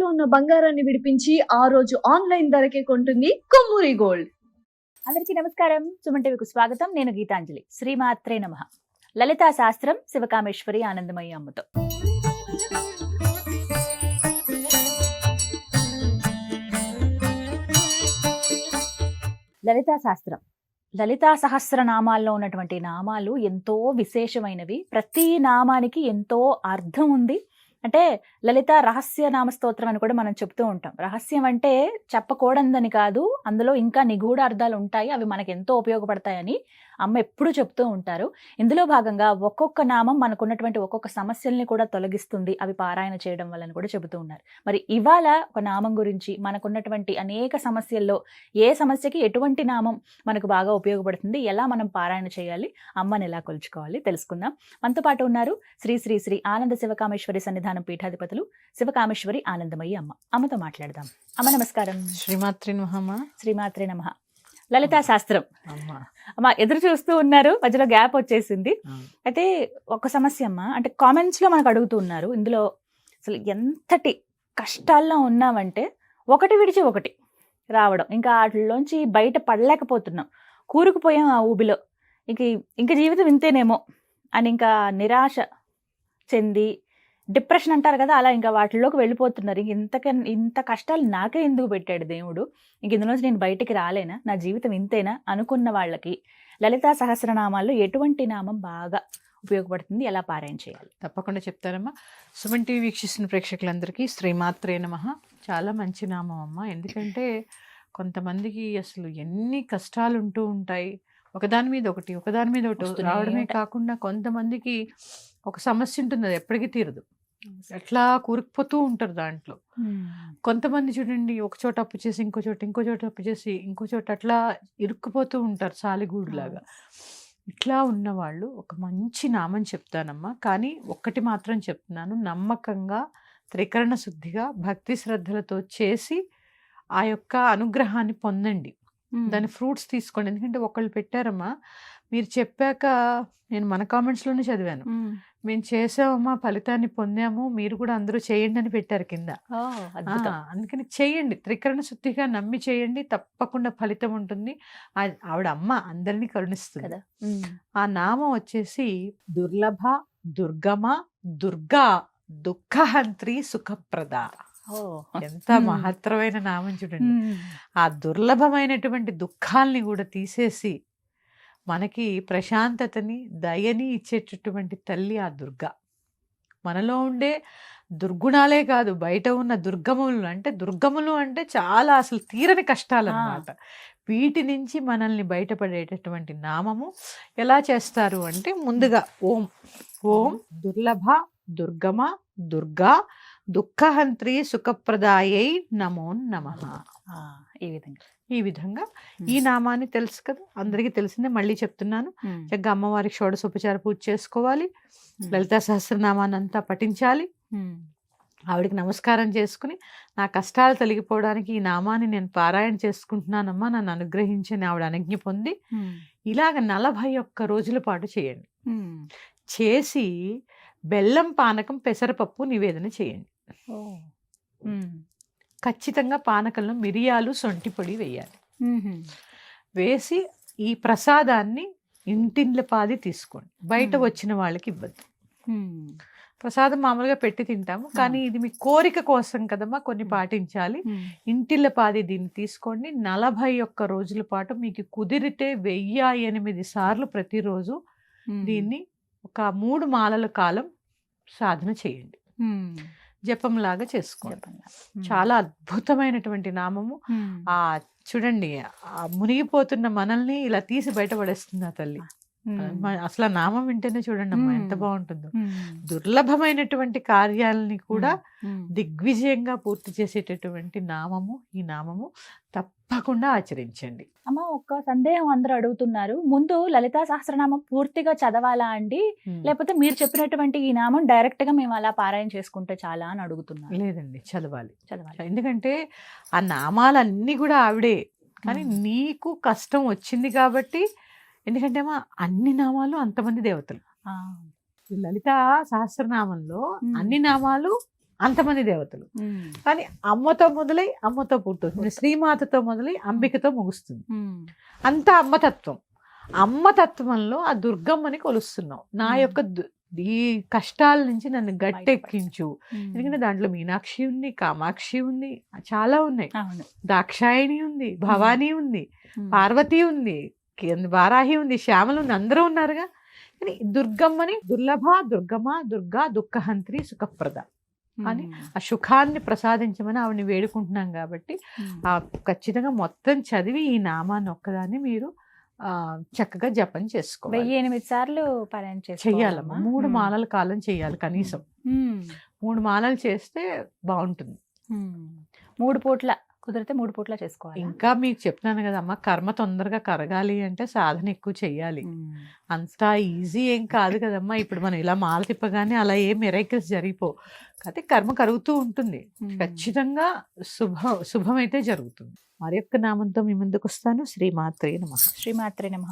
ఉన్న బంగారాన్ని విడిపించి ఆ రోజు ఆన్లైన్ ధరకే కొంటుంది కొమ్మూరి గోల్డ్. అందరికీ నమస్కారం. సుమన్ టీవీకి స్వాగతం. నేను గీతాంజలి. శ్రీమాత్రే నమః. లలితా శాస్త్రం శివకామేశ్వరి ఆనందమయ్య అమ్మతో. లలితా శాస్త్రం, లలితా సహస్రనామాల్లో ఉన్నటువంటి నామాలు ఎంతో విశేషమైనవి. ప్రతి నామానికి ఎంతో అర్థం ఉంది. అంటే లలిత రహస్య నామ స్తోత్రం అని కూడా మనం చెప్తూ ఉంటాం. రహస్యం అంటే చెప్పకూడదని కాదు, అందులో ఇంకా నిగూఢ అర్థాలు ఉంటాయి, అవి మనకు ఎంతో ఉపయోగపడతాయని అమ్మ ఎప్పుడూ చెప్తూ ఉంటారు. ఇందులో భాగంగా ఒక్కొక్క నామం మనకున్నటువంటి ఒక్కొక్క సమస్యల్ని కూడా తొలగిస్తుంది, అవి పారాయణ చేయడం వల్ల కూడా చెబుతూ ఉన్నారు. మరి ఇవాళ ఒక నామం గురించి, మనకున్నటువంటి అనేక సమస్యల్లో ఏ సమస్యకి ఎటువంటి నామం మనకు బాగా ఉపయోగపడుతుంది, ఎలా మనం పారాయణ చేయాలి, అమ్మని ఎలా కొలుచుకోవాలి తెలుసుకుందాం. మనతో పాటు ఉన్నారు శ్రీ శ్రీ శ్రీ ఆనంద శివకామేశ్వరి సన్నిధానం పీఠాధిపతులు శివకామేశ్వరి ఆనందమయ్య అమ్మ. అమ్మతో మాట్లాడదాం. అమ్మ నమస్కారం. శ్రీమాత్రి నమః. శ్రీమాత్రే నమః. లలితా శాస్త్రం అమ్మ ఎదురు చూస్తూ ఉన్నారు, మధ్యలో గ్యాప్ వచ్చేసింది. అయితే ఒక సమస్య అమ్మ, అంటే కామెంట్స్ లో మనకు అడుగుతూ ఉన్నారు, ఇందులో అసలు ఎంతటి కష్టాల్లో ఉన్నామంటే ఒకటి విడిచి ఒకటి రావడం, ఇంకా వాటిలోంచి బయట పడలేకపోతున్నాం, కూరుకుపోయాం ఆ ఊబిలో, ఇంక జీవితం ఇంతేనేమో అని ఇంకా నిరాశ చెంది, డిప్రెషన్ అంటారు కదా, అలా ఇంకా వాటిలోకి వెళ్ళిపోతున్నారు. ఇంత కష్టాలు నాకే ఎందుకు పెట్టాడు దేవుడు, ఇందులోంచి నేను బయటికి రాలేనా, నా జీవితం ఇంతేనా అనుకున్న వాళ్ళకి లలితా సహస్రనామాల్లో ఎటువంటి నామం బాగా ఉపయోగపడుతుంది, ఎలా పారాయణ చేయాలి? తప్పకుండా చెప్తారమ్మా. సుమన్ టీవీ వీక్షిస్తున్న ప్రేక్షకులందరికీ శ్రీమాత్రే నమః. చాలా మంచి నామం అమ్మ. ఎందుకంటే కొంతమందికి అసలు ఎన్ని కష్టాలు ఉంటూ ఉంటాయి, ఒకదాని మీద ఒకటి రావడమే కాకుండా కొంతమందికి ఒక సమస్య ఉంటుంది, అది ఎప్పటికీ తీరదు, అట్లా కూరుకుపోతూ ఉంటారు దాంట్లో. కొంతమంది చూడండి, ఒక చోట అప్పు చేసి ఇంకో చోట అప్పు చేసి ఇంకో చోట అట్లా ఇరుక్కుపోతూ ఉంటారు సాలిగూడులాగా. ఇట్లా ఉన్నవాళ్ళు ఒక మంచి నామం చెప్తానమ్మా, కానీ ఒక్కటి మాత్రం చెప్తున్నాను, నమ్మకంగా త్రికరణ శుద్ధిగా భక్తి శ్రద్ధలతో చేసి ఆ యొక్క అనుగ్రహాన్ని పొందండి, దాని ఫ్రూట్స్ తీసుకోండి. ఎందుకంటే ఒకళ్ళు పెట్టారమ్మా, మీరు చెప్పాక నేను మన కామెంట్స్లోనే చదివాను, మేము చేసామమ్మా, ఫలితాన్ని పొందాము, మీరు కూడా అందరూ చేయండి అని పెట్టారు కింద. అందుకని చేయండి, త్రికరణ శుద్ధిగా నమ్మి చేయండి, తప్పకుండా ఫలితం ఉంటుంది. ఆవిడ అమ్మ అందరినీ కరుణిస్తుంది. ఆ నామం వచ్చేసి దుర్లభ, దుర్గమ, దుర్గా, దుఃఖహంత్రి, సుఖప్రద. ఎంత మహత్తరమైన నామం చూడండి. ఆ దుర్లభమైనటువంటి దుఃఖాల్ని కూడా తీసేసి మనకి ప్రశాంతతని, దయని ఇచ్చేటటువంటి తల్లి ఆ దుర్గా. మనలో ఉండే దుర్గుణాలే కాదు, బయట ఉన్న దుర్గములు అంటే చాలా అసలు తీరని కష్టాలు అన్నమాట. వీటి నుంచి మనల్ని బయటపడేటటువంటి నామము ఎలా చేస్తారు అంటే, ముందుగా ఓం ఓం దుర్లభ, దుర్గమ, దుర్గా, దుఃఖహంత్రి, సుఖప్రదాయై నమో నమః. ఈ విధంగా ఈ నామాన్ని తెలుసు కదా, అందరికీ తెలిసిందే, మళ్ళీ చెప్తున్నాను. చక్కగా అమ్మవారికి షోడశోపచార పూజ చేసుకోవాలి, లలితా సహస్రనామాన్ని అంతా పఠించాలి, ఆవిడికి నమస్కారం చేసుకుని, నా కష్టాలు తొలగిపోవడానికి ఈ నామాన్ని నేను పారాయణ చేసుకుంటున్నానమ్మా, నన్ను అనుగ్రహించని ఆవిడ అనుజ్ఞ పొంది ఇలాగ 41 రోజుల పాటు చేయండి. చేసి బెల్లం పానకం, పెసరపప్పు నివేదన చేయండి. ఖచ్చితంగా పానకంలో మిరియాలు, సొంటి పొడి వేయాలి. వేసి ఈ ప్రసాదాన్ని ఇంటిండ్ల పాది తీసుకోండి, బయట వచ్చిన వాళ్ళకి ఇవ్వద్దు. ప్రసాదం మామూలుగా పెట్టి తింటాము, కానీ ఇది మీ కోరిక కోసం కదమ్మా, కొన్ని పాటించాలి. ఇంటిళ్ళ పాది దీన్ని తీసుకోండి. 41 రోజుల పాటు మీకు కుదిరితే 1008 సార్లు ప్రతిరోజు దీన్ని ఒక 3 మాలల కాలం సాధన చేయండి, జపంలాగా చేసుకోండి. చాలా అద్భుతమైనటువంటి నామము. చూడండి, మునిగిపోతున్న మనల్ని ఇలా తీసి బయటపడేస్తుంది ఆ తల్లి. అసలు నామం వింటేనే చూడండి అమ్మా ఎంత బాగుంటుందో. దుర్లభమైనటువంటి కార్యాలని కూడా దిగ్విజయంగా పూర్తి చేసేటటువంటి నామము ఈ నామము. తప్పకుండా ఆచరించండి. అమ్మ, ఒక సందేహం అందరూ అడుగుతున్నారు, ముందు లలితా సహస్రనామం పూర్తిగా చదవాలా అండి, లేకపోతే మీరు చెప్పినటువంటి ఈ నామం డైరెక్ట్ గా మేము అలా పారాయణ చేసుకుంటే చాలా అని అడుగుతున్నారు. లేదండి, చదవాలి. ఎందుకంటే ఆ నామాలన్నీ కూడా ఆవిడే, కానీ నీకు కష్టం వచ్చింది కాబట్టి, ఎందుకంటే అన్ని నామాలు అంతమంది దేవతలు. లలితా సహస్రనామంలో అన్ని నామాలు అంతమంది దేవతలు. కానీ అమ్మతో మొదలై అమ్మతో పుట్టుతుంది, శ్రీమాతతో మొదలై అంబికతో ముగుస్తుంది. అంత అమ్మతత్వం. అమ్మతత్వంలో ఆ దుర్గమ్మని కొలుస్తున్నాం. నా యొక్క ఈ కష్టాల నుంచి నన్ను గట్టెక్కించు. ఎందుకంటే దాంట్లో మీనాక్షి ఉంది, కామాక్షి ఉంది, చాలా ఉన్నాయి. దాక్షాయణి ఉంది, భవానీ ఉంది, పార్వతి ఉంది, వారాహి ఉంది, శ్యామలు ఉంది, అందరూ ఉన్నారుగా. కానీ దుర్గమ్మని దుర్లభ, దుర్గమ్మ, దుర్గా, దుఃఖహంత్రి, సుఖప్రద అని ఆ సుఖాన్ని ప్రసాదించమని ఆవిడని వేడుకుంటున్నాం. కాబట్టి ఆ ఖచ్చితంగా మొత్తం చదివి ఈ నామాన్ని ఒక్కదాన్ని మీరు చక్కగా జపం చేసుకోవాలి. 1008 సార్లు పారాయణ చెయ్యాలమ్మా. 3 మాలల కాలం చెయ్యాలి కనీసం. 3 మాలలు చేస్తే బాగుంటుంది. 3 పూట్ల కుదిరితే 3 పూట్ల చేసుకోవాలి. ఇంకా మీకు చెప్తున్నాను కదమ్మా, కర్మ తొందరగా కరగాలి అంటే సాధన ఎక్కువ చెయ్యాలి. అంత ఈజీ ఏం కాదు కదమ్మా. ఇప్పుడు మనం ఇలా మాల తిప్పగానే అలా ఏ మిరైకిల్స్ జరిగిపో. అయితే కర్మ కరుగుతూ ఉంటుంది. ఖచ్చితంగా శుభమైతే జరుగుతుంది. మరి యొక్క నామంతో మీ ముందుకు వస్తాను. శ్రీమాత్రే నమః. శ్రీమాత్రే నమః.